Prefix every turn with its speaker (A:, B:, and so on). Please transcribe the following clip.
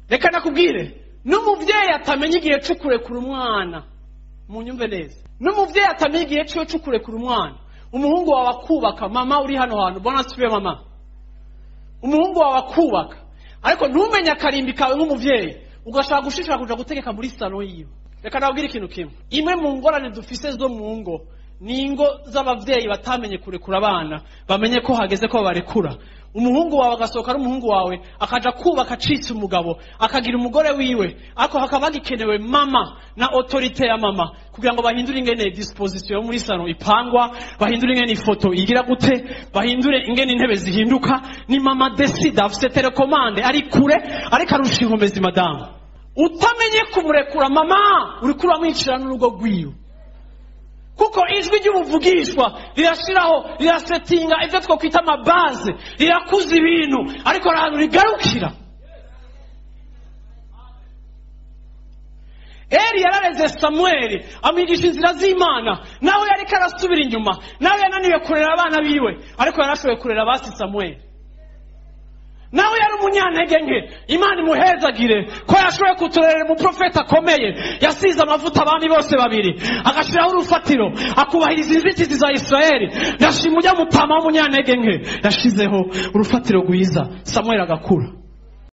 A: reka nakubwire, n'umuvyeyi atamenya igihe cyo kurekura umwana, munyumve neza, n'umuvyeyi atamenya igihe cyo kurekura umwana, umuhungu wawe akubaka, mama uri hano hantu, bona sibe mama, umuhungu wawe akubaka, ariko ntumenye akarimbi kawe nk'umuvyeyi, ugashaka gushishira kuja gutegeka muri salo yiwe. Reka nabwire ikintu kimwe, imwe mu ngorane dufise zo mu ngo ni ingo z'abavyeyi batamenye kurekura abana, bamenye ko hageze ko barekura. Umuhungu wawe agasohoka ari umuhungu wawe akaja kubaka acitse umugabo, akagira umugore wiwe, ariko hakaba gikenewe mama na autorite ya mama kugira ngo bahindure ingene disposition muri salon ipangwa, bahindure ingene ifoto igira gute, bahindure ingene intebe zihinduka. Ni mama decide, afite telecommande, ari kure, ariko arusha inkomezi madamu. Utamenye kumurekura mama, urikura mwicira n'urugo rwiwe, kuko ijwi ry'ubuvugishwa rirashiraho, rirasetinga ivyo twokwita amabaze, rirakuza ibintu, ariko ahantu rigarukira. Eli yarareze Samueli amwigisha inzira z'Imana, nawe yariko arasubira inyuma, nawe yananiwe kurera abana biwe, ariko yarashoboye kurera basi Samueli. Nawe yari umunyantege nke, Imana imuhezagire ko yashoboye kuturera mu profeta akomeye, yasize amavuta abandi bose babiri, agashiraho urufatiro, akubahiriza inzitizi za Israeli. Ndashima ujya mutama w'umunyantege nke, yashizeho urufatiro rwiza, Samueli agakura.